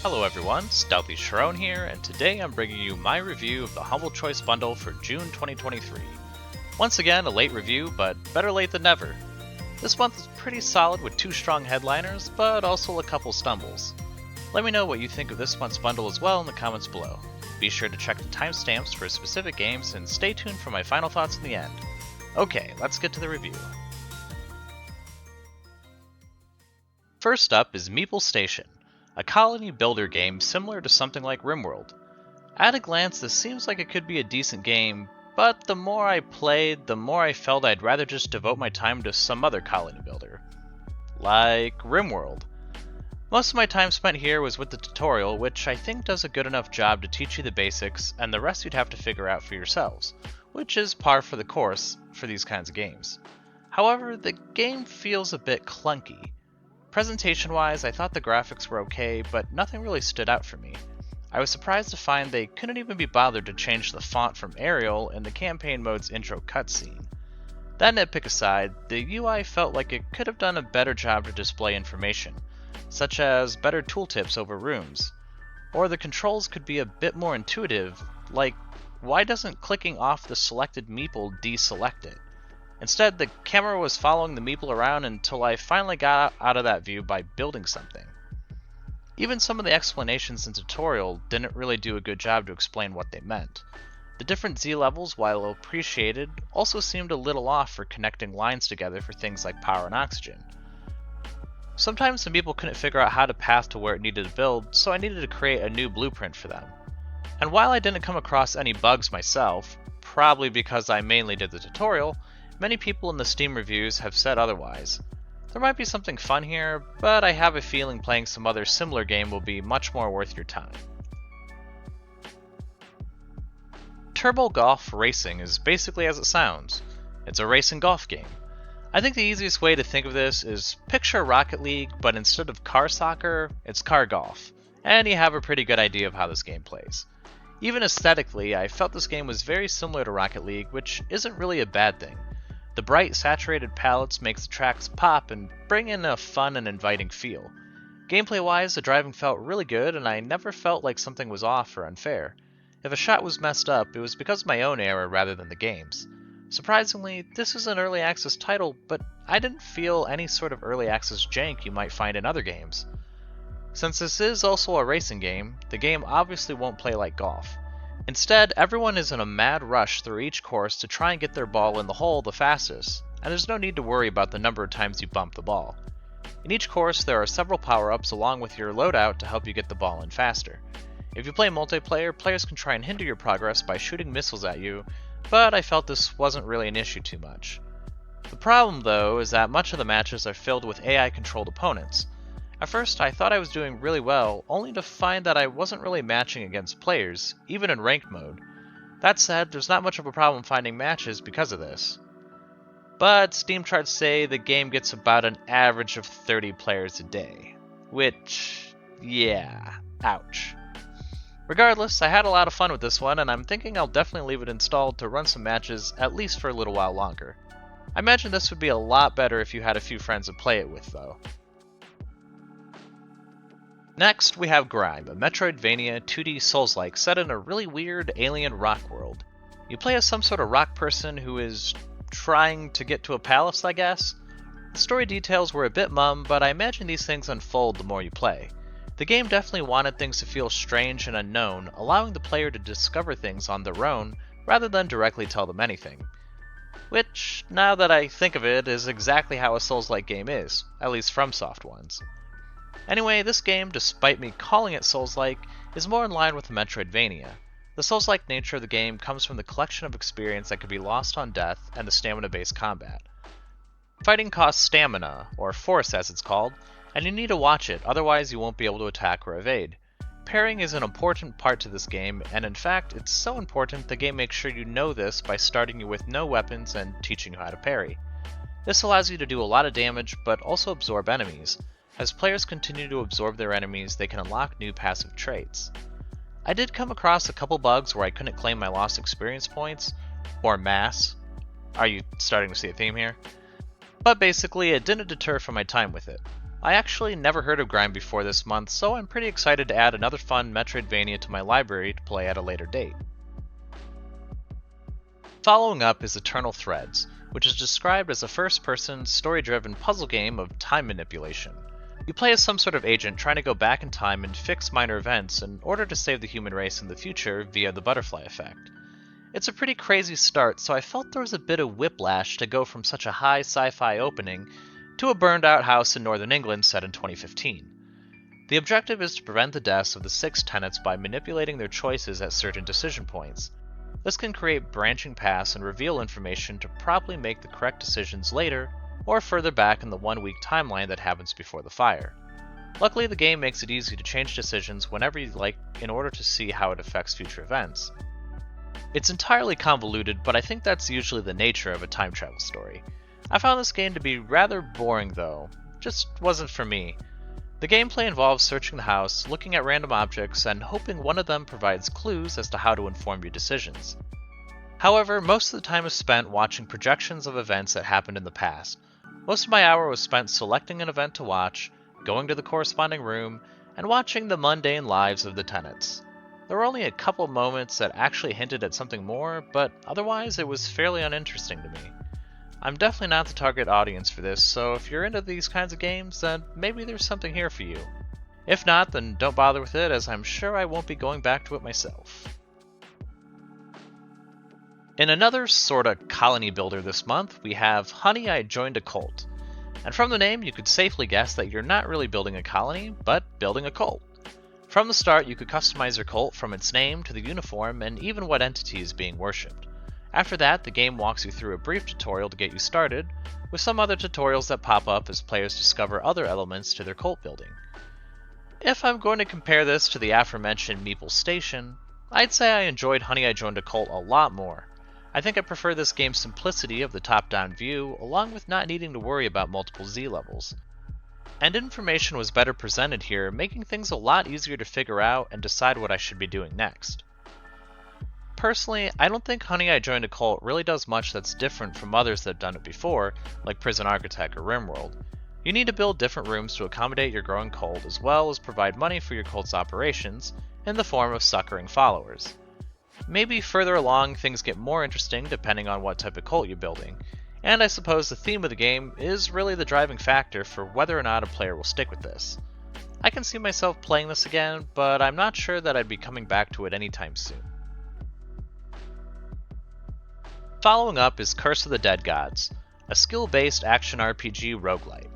Hello everyone, StealthyShiroean here, and today I'm bringing you my review of the Humble Choice Bundle for June 2023. Once again, a late review, but better late than never. This month is pretty solid with 2 strong headliners, but also a couple stumbles. Let me know what you think of this month's bundle as well in the comments below. Be sure to check the timestamps for specific games and stay tuned for my final thoughts in the end. Okay, let's get to the review. First up is Meeple Station, a colony builder game similar to something like RimWorld. At a glance, this seems like it could be a decent game, but the more I played, the more I felt I'd rather just devote my time to some other colony builder. Like RimWorld. Most of my time spent here was with the tutorial, which I think does a good enough job to teach you the basics, and the rest you'd have to figure out for yourselves, which is par for the course for these kinds of games. However, the game feels a bit clunky. Presentation-wise, I thought the graphics were okay, but nothing really stood out for me. I was surprised to find they couldn't even be bothered to change the font from Arial in the campaign mode's intro cutscene. That nitpick aside, the UI felt like it could have done a better job to display information, such as better tooltips over rooms. Or the controls could be a bit more intuitive, like why doesn't clicking off the selected meeple deselect it? Instead, the camera was following the meeple around until I finally got out of that view by building something. Even some of the explanations in tutorial didn't really do a good job to explain what they meant. The different Z levels, while appreciated, also seemed a little off for connecting lines together for things like power and oxygen. Sometimes the meeple couldn't figure out how to path to where it needed to build, so I needed to create a new blueprint for them. And while I didn't come across any bugs myself, probably because I mainly did the tutorial, many people in the Steam reviews have said otherwise. There might be something fun here, but I have a feeling playing some other similar game will be much more worth your time. Turbo Golf Racing is basically as it sounds. It's a racing golf game. I think the easiest way to think of this is picture Rocket League, but instead of car soccer, it's car golf, and you have a pretty good idea of how this game plays. Even aesthetically, I felt this game was very similar to Rocket League, which isn't really a bad thing. The bright, saturated palettes make the tracks pop and bring in a fun and inviting feel. Gameplay-wise, the driving felt really good, and I never felt like something was off or unfair. If a shot was messed up, it was because of my own error rather than the game's. Surprisingly, this is an early access title, but I didn't feel any sort of early access jank you might find in other games. Since this is also a racing game, the game obviously won't play like golf. Instead, everyone is in a mad rush through each course to try and get their ball in the hole the fastest, and there's no need to worry about the number of times you bump the ball. In each course, there are several power-ups along with your loadout to help you get the ball in faster. If you play multiplayer, players can try and hinder your progress by shooting missiles at you, but I felt this wasn't really an issue too much. The problem, though, is that much of the matches are filled with AI-controlled opponents. At first, I thought I was doing really well, only to find that I wasn't really matching against players, even in ranked mode. That said, there's not much of a problem finding matches because of this. But Steam charts say the game gets about an average of 30 players a day. Which, yeah, ouch. Regardless, I had a lot of fun with this one, and I'm thinking I'll definitely leave it installed to run some matches at least for a little while longer. I imagine this would be a lot better if you had a few friends to play it with, though. Next, we have Grime, a Metroidvania 2D Souls-like set in a really weird alien rock world. You play as some sort of rock person who is trying to get to a palace, I guess? The story details were a bit mum, but I imagine these things unfold the more you play. The game definitely wanted things to feel strange and unknown, allowing the player to discover things on their own rather than directly tell them anything. Which, now that I think of it, is exactly how a Souls-like game is, at least FromSoft ones. Anyway, this game, despite me calling it Souls-like, is more in line with Metroidvania. The Souls-like nature of the game comes from the collection of experience that can be lost on death and the stamina-based combat. Fighting costs stamina, or force as it's called, and you need to watch it, otherwise you won't be able to attack or evade. Parrying is an important part to this game, and in fact, it's so important the game makes sure you know this by starting you with no weapons and teaching you how to parry. This allows you to do a lot of damage, but also absorb enemies. As players continue to absorb their enemies, they can unlock new passive traits. I did come across a couple bugs where I couldn't claim my lost experience points, or mass. Are you starting to see a theme here? But basically, it didn't deter from my time with it. I actually never heard of Grime before this month, so I'm pretty excited to add another fun Metroidvania to my library to play at a later date. Following up is Eternal Threads, which is described as a first-person, story-driven puzzle game of time manipulation. You play as some sort of agent trying to go back in time and fix minor events in order to save the human race in the future via the butterfly effect. It's a pretty crazy start, so I felt there was a bit of whiplash to go from such a high sci-fi opening to a burned-out house in northern England set in 2015. The objective is to prevent the deaths of the 6 tenants by manipulating their choices at certain decision points. This can create branching paths and reveal information to probably make the correct decisions later, or further back in the 1-week timeline that happens before the fire. Luckily, the game makes it easy to change decisions whenever you like in order to see how it affects future events. It's entirely convoluted, but I think that's usually the nature of a time travel story. I found this game to be rather boring though, just wasn't for me. The gameplay involves searching the house, looking at random objects, and hoping one of them provides clues as to how to inform your decisions. However, most of the time is spent watching projections of events that happened in the past. Most of my hour was spent selecting an event to watch, going to the corresponding room, and watching the mundane lives of the tenants. There were only a couple of moments that actually hinted at something more, but otherwise it was fairly uninteresting to me. I'm definitely not the target audience for this, so if you're into these kinds of games, then maybe there's something here for you. If not, then don't bother with it, as I'm sure I won't be going back to it myself. In another sorta colony builder this month, we have Honey, I Joined a Cult. And from the name, you could safely guess that you're not really building a colony, but building a cult. From the start, you could customize your cult from its name to the uniform and even what entity is being worshipped. After that, the game walks you through a brief tutorial to get you started, with some other tutorials that pop up as players discover other elements to their cult building. If I'm going to compare this to the aforementioned Meeple Station, I'd say I enjoyed Honey, I Joined a Cult a lot more. I think I prefer this game's simplicity of the top-down view, along with not needing to worry about multiple Z levels. And information was better presented here, making things a lot easier to figure out and decide what I should be doing next. Personally, I don't think Honey, I Joined a Cult really does much that's different from others that have done it before, like Prison Architect or RimWorld. You need to build different rooms to accommodate your growing cult, as well as provide money for your cult's operations in the form of succoring followers. Maybe further along things get more interesting depending on what type of cult you're building, and I suppose the theme of the game is really the driving factor for whether or not a player will stick with this. I can see myself playing this again, but I'm not sure that I'd be coming back to it anytime soon. Following up is Curse of the Dead Gods, a skill-based action RPG roguelite.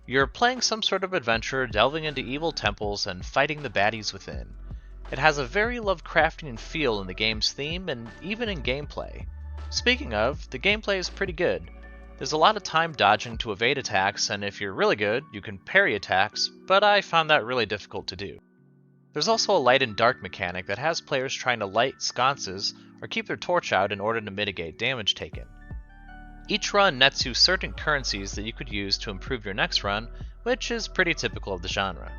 You're playing some sort of adventure, delving into evil temples and fighting the baddies within. It has a very Lovecraftian feel in the game's theme and even in gameplay. Speaking of, the gameplay is pretty good. There's a lot of time dodging to evade attacks, and if you're really good, you can parry attacks, but I found that really difficult to do. There's also a light and dark mechanic that has players trying to light sconces or keep their torch out in order to mitigate damage taken. Each run nets you certain currencies that you could use to improve your next run, which is pretty typical of the genre.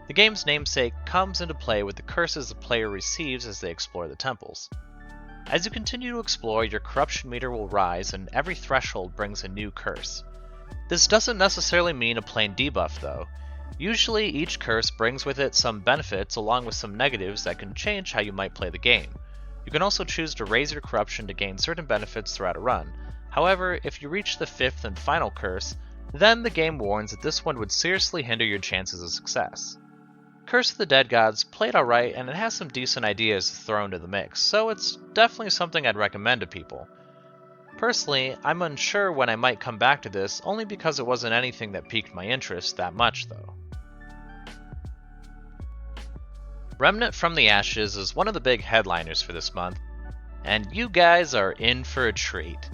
The game's namesake comes into play with the curses the player receives as they explore the temples. As you continue to explore, your corruption meter will rise and every threshold brings a new curse. This doesn't necessarily mean a plain debuff though. Usually each curse brings with it some benefits along with some negatives that can change how you might play the game. You can also choose to raise your corruption to gain certain benefits throughout a run. However, if you reach the 5th and final curse, then the game warns that this one would seriously hinder your chances of success. Curse of the Dead Gods played alright and it has some decent ideas thrown into the mix, so it's definitely something I'd recommend to people. Personally, I'm unsure when I might come back to this, only because it wasn't anything that piqued my interest that much though. Remnant from the Ashes is one of the big headliners for this month, and you guys are in for a treat.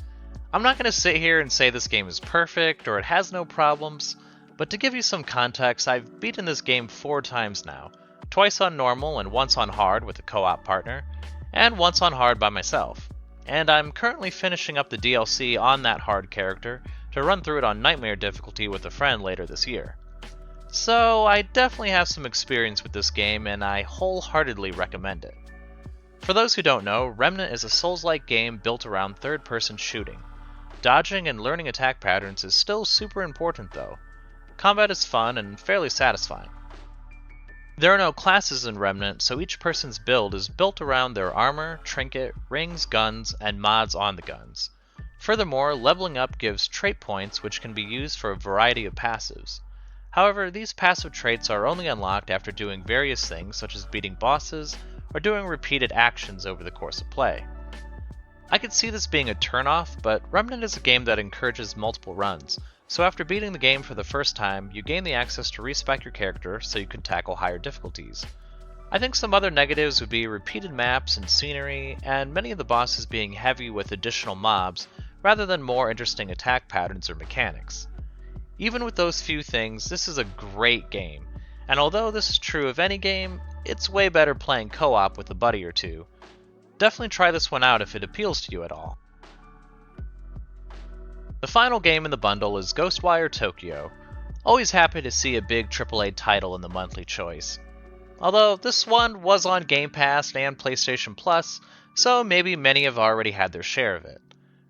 I'm not going to sit here and say this game is perfect or it has no problems, but to give you some context, I've beaten this game 4 times now, twice on normal and once on hard with a co-op partner, and once on hard by myself. And I'm currently finishing up the DLC on that hard character to run through it on Nightmare difficulty with a friend later this year. So I definitely have some experience with this game and I wholeheartedly recommend it. For those who don't know, Remnant is a Souls-like game built around third-person shooting. Dodging and learning attack patterns is still super important though. Combat is fun and fairly satisfying. There are no classes in Remnant, so each person's build is built around their armor, trinket, rings, guns, and mods on the guns. Furthermore, leveling up gives trait points which can be used for a variety of passives. However, these passive traits are only unlocked after doing various things such as beating bosses or doing repeated actions over the course of play. I could see this being a turnoff, but Remnant is a game that encourages multiple runs, so after beating the game for the first time, you gain the access to respec your character so you can tackle higher difficulties. I think some other negatives would be repeated maps and scenery, and many of the bosses being heavy with additional mobs rather than more interesting attack patterns or mechanics. Even with those few things, this is a great game, and although this is true of any game, it's way better playing co-op with a buddy or two. Definitely try this one out if it appeals to you at all. The final game in the bundle is Ghostwire Tokyo. Always happy to see a big AAA title in the monthly choice. Although this one was on Game Pass and PlayStation Plus, so maybe many have already had their share of it.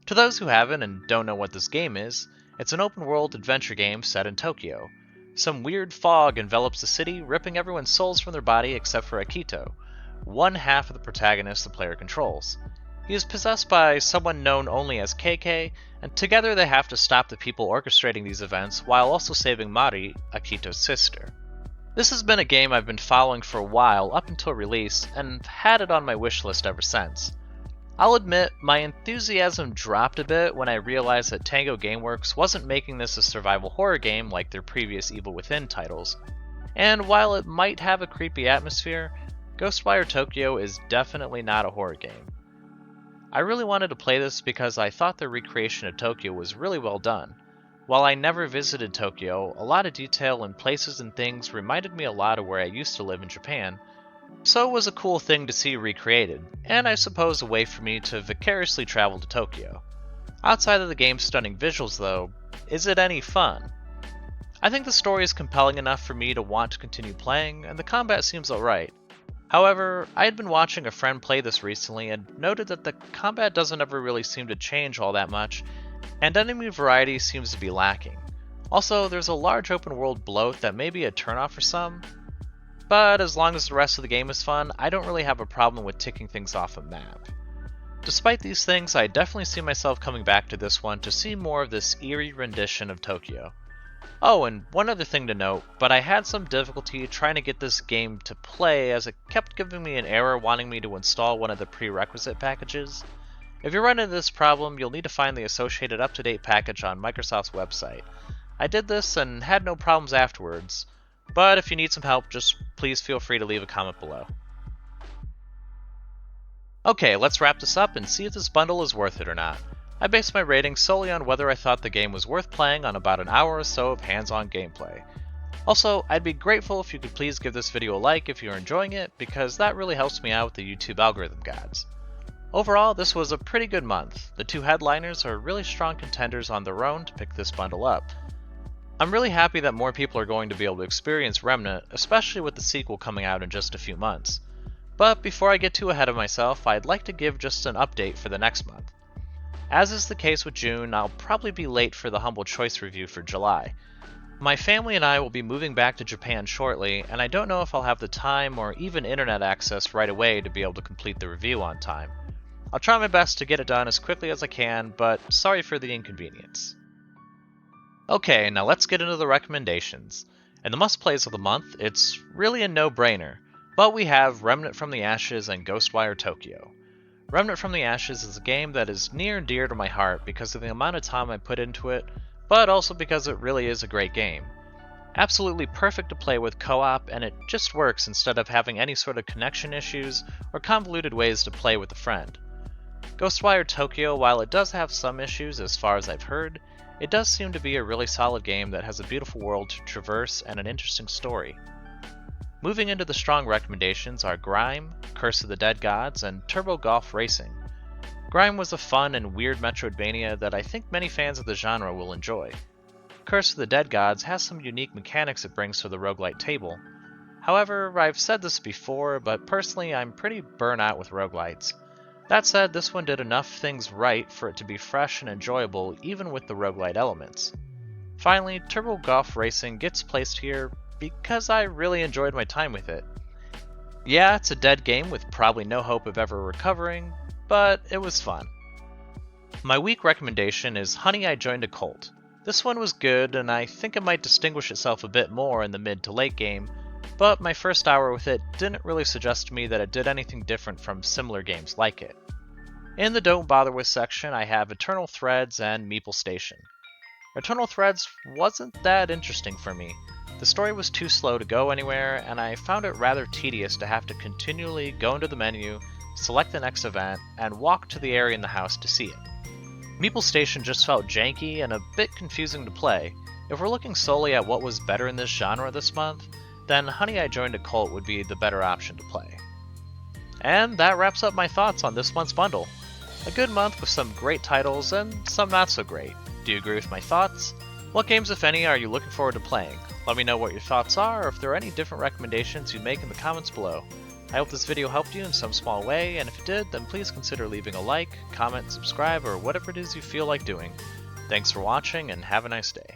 To those who haven't and don't know what this game is, it's an open-world adventure game set in Tokyo. Some weird fog envelops the city, ripping everyone's souls from their body except for Akito, one half of the protagonist the player controls. He is possessed by someone known only as KK, and together they have to stop the people orchestrating these events while also saving Mari, Akito's sister. This has been a game I've been following for a while up until release, and had it on my wishlist ever since. I'll admit, my enthusiasm dropped a bit when I realized that Tango Gameworks wasn't making this a survival horror game like their previous Evil Within titles. And while it might have a creepy atmosphere, Ghostwire Tokyo is definitely not a horror game. I really wanted to play this because I thought the recreation of Tokyo was really well done. While I never visited Tokyo, a lot of detail in places and things reminded me a lot of where I used to live in Japan, so it was a cool thing to see recreated, and I suppose a way for me to vicariously travel to Tokyo. Outside of the game's stunning visuals though, is it any fun? I think the story is compelling enough for me to want to continue playing, and the combat seems alright. However, I had been watching a friend play this recently and noted that the combat doesn't ever really seem to change all that much, and enemy variety seems to be lacking. Also, there's a large open world bloat that may be a turnoff for some, but as long as the rest of the game is fun, I don't really have a problem with ticking things off a map. Despite these things, I definitely see myself coming back to this one to see more of this eerie rendition of Tokyo. Oh, and one other thing to note, but I had some difficulty trying to get this game to play as it kept giving me an error wanting me to install one of the prerequisite packages. If you run into this problem, you'll need to find the associated up-to-date package on Microsoft's website. I did this and had no problems afterwards, but if you need some help, just please feel free to leave a comment below. Okay, let's wrap this up and see if this bundle is worth it or not. I based my rating solely on whether I thought the game was worth playing on about an hour or so of hands-on gameplay. Also, I'd be grateful if you could please give this video a like if you're enjoying it, because that really helps me out with the YouTube algorithm gods. Overall, this was a pretty good month. The two headliners are really strong contenders on their own to pick this bundle up. I'm really happy that more people are going to be able to experience Remnant, especially with the sequel coming out in just a few months. But before I get too ahead of myself, I'd like to give just an update for the next month. As is the case with June, I'll probably be late for the Humble Choice review for July. My family and I will be moving back to Japan shortly, and I don't know if I'll have the time or even internet access right away to be able to complete the review on time. I'll try my best to get it done as quickly as I can, but sorry for the inconvenience. Okay, now let's get into the recommendations. In the must-plays of the month, it's really a no-brainer, but we have Remnant from the Ashes and Ghostwire Tokyo. Remnant from the Ashes is a game that is near and dear to my heart because of the amount of time I put into it, but also because it really is a great game. Absolutely perfect to play with co-op, and it just works instead of having any sort of connection issues or convoluted ways to play with a friend. Ghostwire Tokyo, while it does have some issues as far as I've heard, it does seem to be a really solid game that has a beautiful world to traverse and an interesting story. Moving into the strong recommendations are Grime, Curse of the Dead Gods, and Turbo Golf Racing. Grime was a fun and weird Metroidvania that I think many fans of the genre will enjoy. Curse of the Dead Gods has some unique mechanics it brings to the roguelite table. However, I've said this before, but personally I'm pretty burnt out with roguelites. That said, this one did enough things right for it to be fresh and enjoyable even with the roguelite elements. Finally, Turbo Golf Racing gets placed here because I really enjoyed my time with it. Yeah, it's a dead game with probably no hope of ever recovering, but it was fun. My week recommendation is Honey, I Joined a Cult. This one was good, and I think it might distinguish itself a bit more in the mid to late game, but my first hour with it didn't really suggest to me that it did anything different from similar games like it. In the Don't Bother With section, I have Eternal Threads and Meeple Station. Eternal Threads wasn't that interesting for me. The story was too slow to go anywhere, and I found it rather tedious to have to continually go into the menu, select the next event, and walk to the area in the house to see it. Meeple Station just felt janky and a bit confusing to play. If we're looking solely at what was better in this genre this month, then Honey, I Joined a Cult would be the better option to play. And that wraps up my thoughts on this month's bundle. A good month with some great titles and some not so great. Do you agree with my thoughts? What games, if any, are you looking forward to playing? Let me know what your thoughts are, or if there are any different recommendations you'd make in the comments below. I hope this video helped you in some small way, and if it did, then please consider leaving a like, comment, subscribe, or whatever it is you feel like doing. Thanks for watching, and have a nice day.